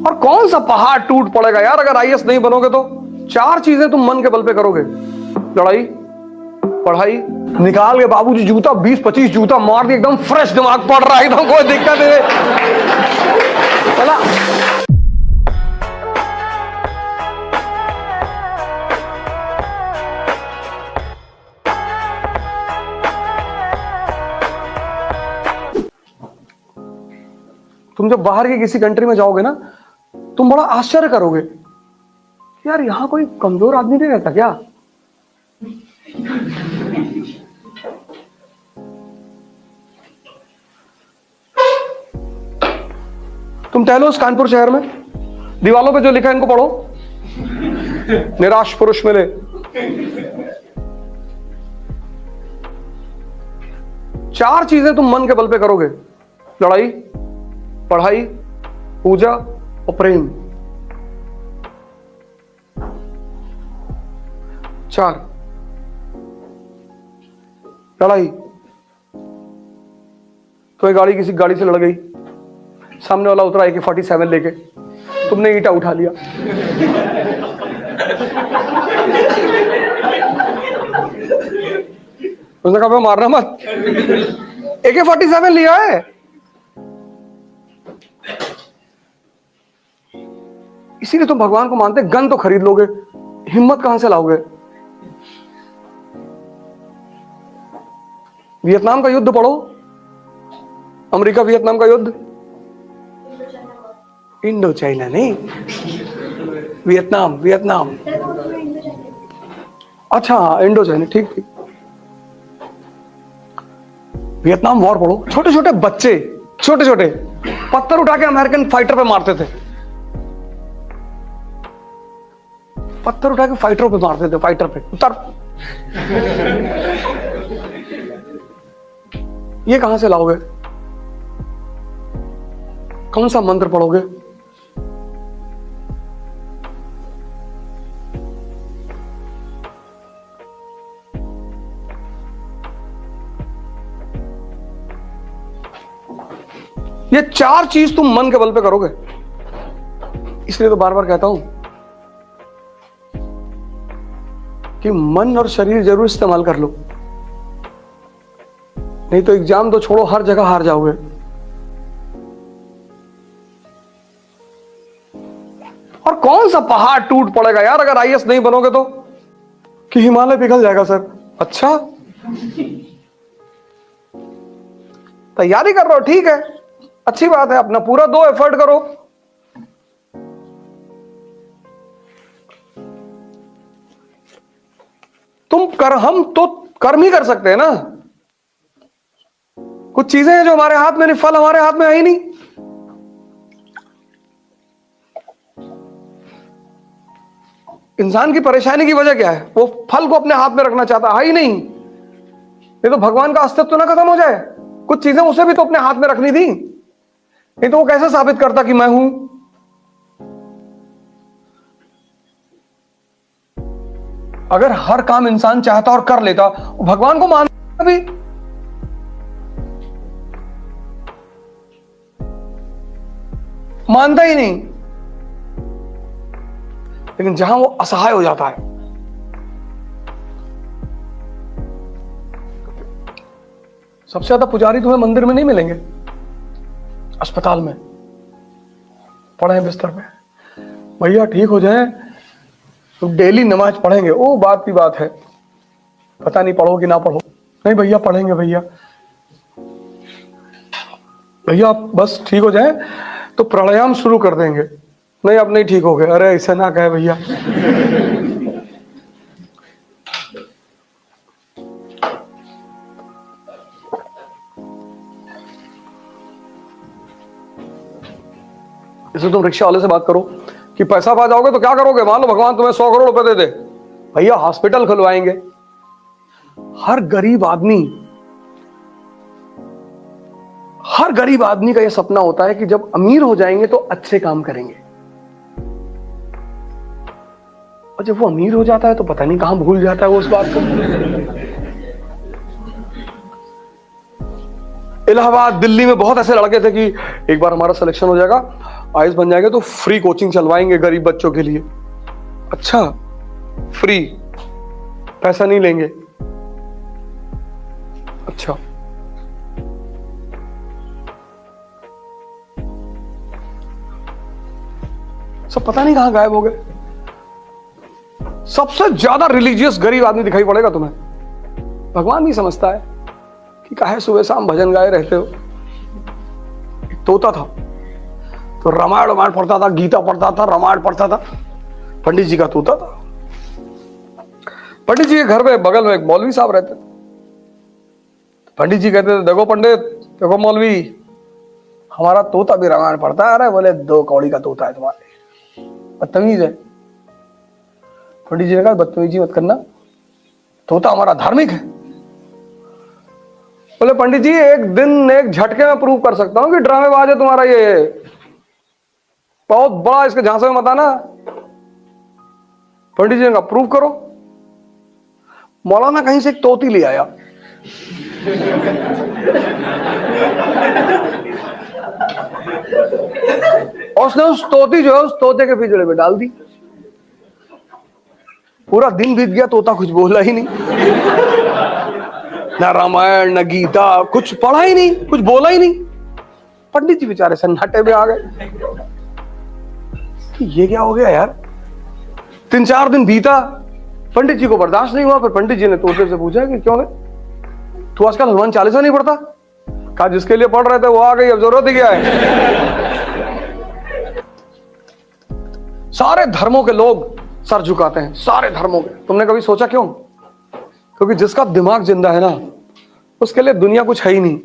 और कौन सा पहाड़ टूट पड़ेगा यार अगर आईएएस नहीं बनोगे तो। 4 चीजें तुम मन के बल पे करोगे, लड़ाई, पढ़ाई, निकाल के बाबूजी जूता 20-25 जूता मार दिए, एकदम फ्रेश दिमाग पड़ रहा है, एकदम कोई दिक्कत नहीं। चला तुम जब बाहर की किसी कंट्री में जाओगे ना, तुम बड़ा आश्चर्य करोगे, यार यहां कोई कमजोर आदमी नहीं रहता क्या? तुम टहलो उस कानपुर शहर में, दीवालों पे जो लिखा है इनको पढ़ो, निराश पुरुष मिले। चार चीजें तुम मन के बल पे करोगे, लड़ाई, पढ़ाई, पूजा और प्रेम। 4। लड़ाई, तो एक गाड़ी किसी गाड़ी से लड़ गई, सामने वाला उतरा AK-47 लेके, तुमने ईंटा उठा लिया, उसने कहा मारना मत, AK-47 लिया है। इसीलिए तुम भगवान को मानते, गन तो खरीद लोगे, हिम्मत कहां से लाओगे? वियतनाम का युद्ध पढ़ो, अमेरिका वियतनाम का युद्ध, इंडो चाइना नहीं, वियतनाम, वियतनाम, अच्छा इंडो चाइना, ठीक ठीक। वियतनाम वॉर पढ़ो, छोटे छोटे बच्चे, छोटे छोटे पत्थर उठा के अमेरिकन फाइटर पे मारते थे, पत्थर उठा के फाइटरों पे मारते थे, फाइटर पे उतर। ये कहां से लाओगे? कौन सा मंत्र पढ़ोगे? ये 4 चीज तुम मन के बल पे करोगे। इसलिए तो बार बार कहता हूं कि मन और शरीर जरूर इस्तेमाल कर लो, नहीं तो एग्जाम तो छोड़ो, हर जगह हार जाओगे। और कौन सा पहाड़ टूट पड़ेगा यार अगर आईएएस नहीं बनोगे तो? कि हिमालय पिघल जाएगा सर। अच्छा, तैयारी कर रहे हो, ठीक है, अच्छी बात है, अपना पूरा दो, एफर्ट करो। हम तो कर्म ही कर सकते हैं ना। कुछ चीजें हैं जो हमारे हाथ में नहीं, फल हमारे हाथ में है ही नहीं। इंसान की परेशानी की वजह क्या है? वो फल को अपने हाथ में रखना चाहता है ही नहीं। ये तो भगवान का अस्तित्व ना खत्म हो जाए, कुछ चीजें उसे भी तो अपने हाथ में रखनी थी, नहीं तो वो कैसे साबित करता कि मैं हूं? अगर हर काम इंसान चाहता और कर लेता, भगवान को मानता भी, मानता ही नहीं। लेकिन जहां वो असहाय हो जाता है, सबसे ज्यादा पुजारी तुम्हें मंदिर में नहीं मिलेंगे, अस्पताल में पड़े हैं बिस्तर पे, भैया ठीक हो जाए तो डेली नमाज पढ़ेंगे। ओ बात की बात है, पता नहीं पढ़ो कि ना पढ़ो, नहीं भैया पढ़ेंगे, भैया भैया आप बस ठीक हो जाए तो प्राणायाम शुरू कर देंगे। नहीं अब नहीं ठीक हो गए, अरे ऐसा ना कहे भैया। इसे तुम रिक्शा वाले से बात करो कि पैसा पा जाओगे तो क्या करोगे? मान लो भगवान तुम्हें 100 करोड़ रुपए दे दे, भैया हॉस्पिटल खुलवाएंगे। हर गरीब आदमी का यह सपना होता है कि जब अमीर हो जाएंगे तो अच्छे काम करेंगे, और जब वो अमीर हो जाता है तो पता नहीं कहां भूल जाता है वो उस बात को। इलाहाबाद, दिल्ली में बहुत ऐसे लड़के थे कि एक बार हमारा सिलेक्शन हो जाएगा, आईएएस बन जाएंगे तो फ्री कोचिंग चलवाएंगे गरीब बच्चों के लिए। अच्छा, फ्री, पैसा नहीं लेंगे। अच्छा, सब पता नहीं कहां गायब हो गए। सबसे ज्यादा रिलीजियस गरीब आदमी दिखाई पड़ेगा तुम्हें। भगवान नहीं समझता है कि काहे सुबह शाम भजन गाए रहते हो। एक तोता था तो रामायण पढ़ता था, गीता पढ़ता था, रामायण पढ़ता था। पंडित जी का तोता था। पंडित जी के घर में बगल में एक मौलवी साहब रहते थे। पंडित जी कहते थे, देखो पंडित, देखो मौलवी, हमारा तोता भी रामायण पढ़ता है। अरे बोले, 2 कौड़ी का तोता है तुम्हारे, बदतमीज है। पंडित जी ने कहा, बदतमीजी मत करना, तोता हमारा धार्मिक है। बोले, पंडित जी एक दिन एक झटके में प्रूव कर सकता हूं कि ड्रामेबाज है तुम्हारा ये, बहुत बड़ा, इसके झांसे में मत आना। पंडित जी ने कहा, प्रूव करो। मौलाना कहीं से एक तोती ले आया। और उसने उस तोती जो है उस तोते के पिंजरे में डाल दी। पूरा दिन बीत गया, तोता कुछ बोला ही नहीं, ना रामायण न गीता, कुछ पढ़ा ही नहीं, कुछ बोला ही नहीं। पंडित जी बेचारे सन्नाटे में आ गए, ये क्या हो गया यार। 3-4 दिन बीता, पंडित जी को बर्दाश्त नहीं हुआ। फिर पंडित जी ने तोते से पूछा कि क्यों है, तू आजकल हनुमान चालीसा नहीं पढ़ता? कहा, जिसके लिए पढ़ रहे थे वो आ गई, अब जरूरत ही क्या है। सारे धर्मों के लोग सर झुकाते हैं, सारे धर्मों के। तुमने कभी सोचा क्यों? क्योंकि जिसका दिमाग जिंदा है ना, उसके लिए दुनिया कुछ है ही नहीं।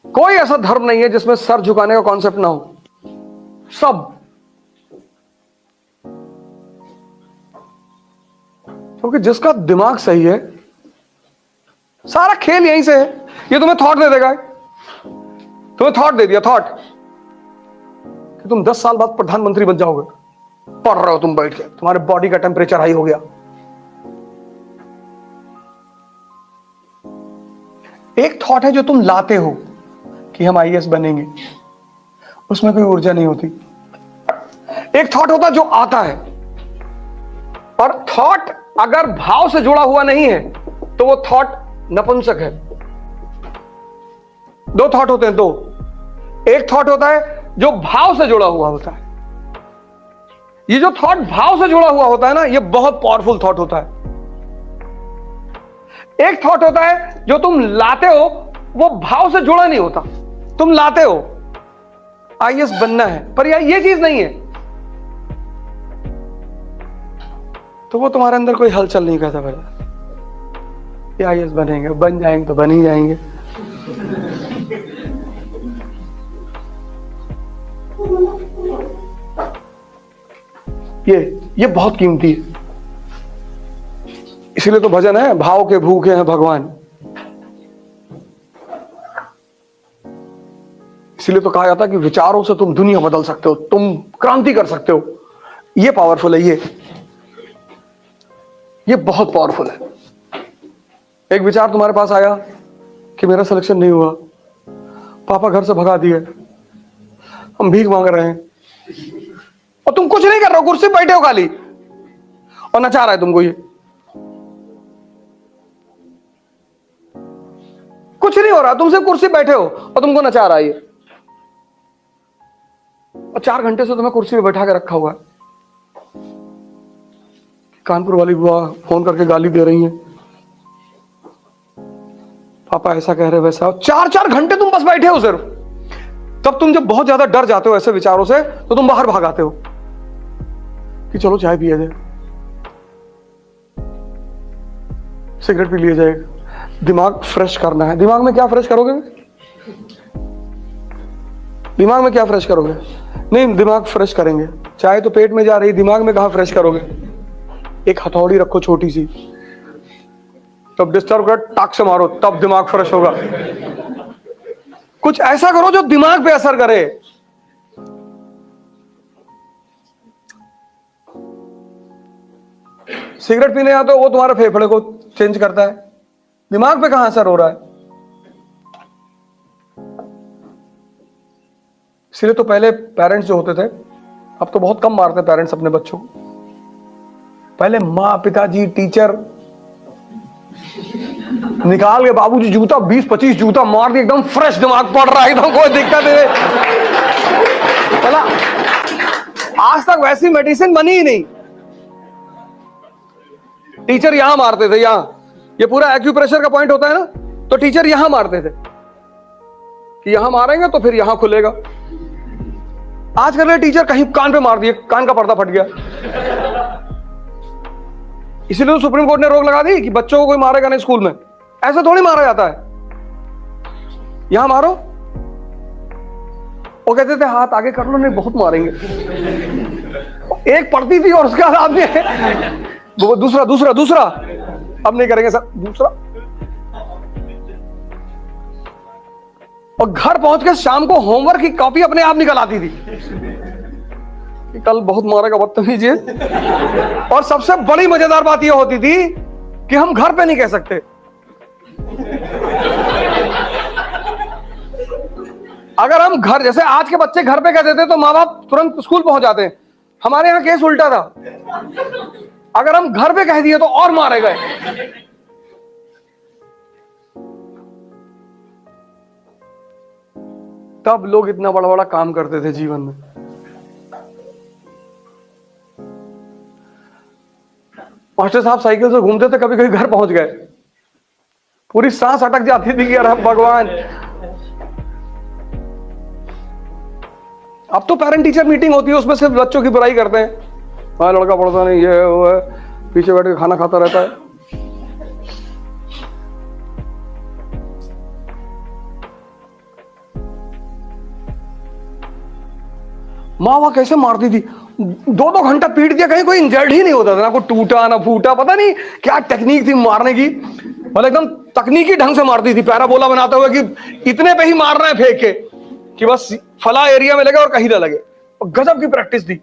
कोई ऐसा धर्म नहीं है जिसमें सर झुकाने का कॉन्सेप्ट ना हो। सब, क्योंकि जिसका दिमाग सही है, सारा खेल यहीं से है। ये तुम्हें थॉट दे देगा, तुम्हें थॉट दे दिया, थॉट कि तुम 10 साल बाद प्रधानमंत्री बन जाओगे। पढ़ रहे हो तुम बैठ के, तुम्हारे बॉडी का टेम्परेचर हाई हो गया। एक थॉट है जो तुम लाते हो कि हम आईएएस बनेंगे, उसमें कोई ऊर्जा नहीं होती। एक थॉट होता जो आता है, और थॉट अगर भाव से जुड़ा हुआ नहीं है तो वो थॉट नपुंसक है। 2 थॉट होते हैं, 2। एक थॉट होता है जो भाव से जुड़ा हुआ होता है। ये जो थॉट भाव से जुड़ा हुआ होता है ना, ये बहुत पावरफुल थॉट होता है। एक थॉट होता है जो तुम लाते हो, वो भाव से जुड़ा नहीं होता। तुम लाते हो आईएएस बनना है, पर यार ये चीज नहीं है, तो वो तुम्हारे अंदर कोई हलचल नहीं करता। भाई ये आईएएस बनेंगे, बन जाएंगे तो बन ही जाएंगे। ये बहुत कीमती है। इसीलिए तो भजन है, भाव के भूखे हैं भगवान। इसीलिए तो कहा जाता है कि विचारों से तुम दुनिया बदल सकते हो, तुम क्रांति कर सकते हो। ये पावरफुल है, ये बहुत पावरफुल है। एक विचार तुम्हारे पास आया कि मेरा सिलेक्शन नहीं हुआ, पापा घर से भगा दिए, हम भीख मांग रहे हैं, और तुम कुछ नहीं कर रहे हो, कुर्सी बैठे हो खाली, और नचा रहा है तुमको ये। कुछ नहीं हो रहा, तुम सिर्फ कुर्सी बैठे हो और तुमको नचा रहा है ये। और 4 घंटे से तुम्हें कुर्सी पे बैठा के रखा हुआ है। कानपुर वाली बुआ फोन करके गाली दे रही है, पापा ऐसा कह रहे वैसा। 4-4 घंटे तुम बस बैठे हो सिर्फ। तब तुम जब बहुत ज्यादा डर जाते हो ऐसे विचारों से, तो तुम बाहर भाग आते हो कि चलो चाय पिया जाए, सिगरेट पी लिया जाए, दिमाग फ्रेश करना है। दिमाग में क्या फ्रेश करोगे? दिमाग में क्या फ्रेश करोगे? नहीं, दिमाग फ्रेश करेंगे। चाय तो पेट में जा रही, दिमाग में कहां फ्रेश करोगे? एक हथौड़ी रखो छोटी सी, तब डिस्टर्ब कर, टाक से मारो, तब दिमाग फ्रेश होगा। कुछ ऐसा करो जो दिमाग पे असर करे। सिगरेट पीने आता हो, वो तुम्हारे फेफड़े को चेंज करता है, दिमाग पे कहां असर हो रहा है? इसलिए तो पहले पेरेंट्स जो होते थे, अब तो बहुत कम मारते पेरेंट्स अपने बच्चों को। पहले माँ, पिताजी, टीचर निकाल के बाबूजी जूता 20-25 जूता मार दिए, एकदम फ्रेश, दिमाग पड़ रहा है एकदम, कोई दिक्कत नहीं। चला, आज तक वैसी मेडिसिन बनी ही नहीं। टीचर यहां मारते थे, यहां, ये पूरा एक्यूप्रेशर का पॉइंट होता है ना, तो टीचर यहां मारते थे कि यहां मारेंगे तो फिर यहां खुलेगा। आज कर टीचर कहीं कान पे मार दिए, कान का पर्दा फट गया। इसीलिए तो सुप्रीम कोर्ट ने रोक लगा दी कि बच्चों को कोई मारेगा नहीं स्कूल में। ऐसा थोड़ी मारा जाता है, यहां मारो। वो कहते थे हाथ आगे कर लो, नहीं बहुत मारेंगे। एक पड़ती थी और उसके बाद आपने दूसरा दूसरा दूसरा, अब नहीं करेंगे सर, दूसरा। और घर पहुंच के शाम को होमवर्क की कॉपी अपने आप निकल आती थी कि कल बहुत मारेगा बदतमीज है। और सबसे बड़ी मजेदार बात यह होती थी कि हम घर पे नहीं कह सकते। अगर हम घर, जैसे आज के बच्चे घर पे कह देते तो माँ बाप तुरंत स्कूल पहुंच जाते हैं। हमारे यहां केस उल्टा था, अगर हम घर पे कह दिए तो और मारे गए। तब लोग इतना बड़ा बड़ा काम करते थे जीवन में। मास्टर साहब साइकिल से घूमते थे, कभी कभी घर पहुंच गए, पूरी सांस अटक जाती थी कि अरे भगवान। अब तो पेरेंट टीचर मीटिंग होती है, उसमें सिर्फ बच्चों की बुराई करते हैं। हाँ लड़का पढ़ता नहीं, ये वो है, पीछे बैठ के खाना खाता रहता है। माँ वहां कैसे मारती थी, 2-2 घंटा पीट दिया, कहीं कोई इंजर्ड ही नहीं होता था, ना कोई टूटा ना फूटा। पता नहीं क्या टेक्निक थी मारने की, मतलब एकदम तकनीकी ढंग से मारती थी, पैराबोला बनाते हुए कि इतने पे ही मारना है फेंक के कि बस फला एरिया में लगे और कहीं ना लगे। और गजब की प्रैक्टिस थी।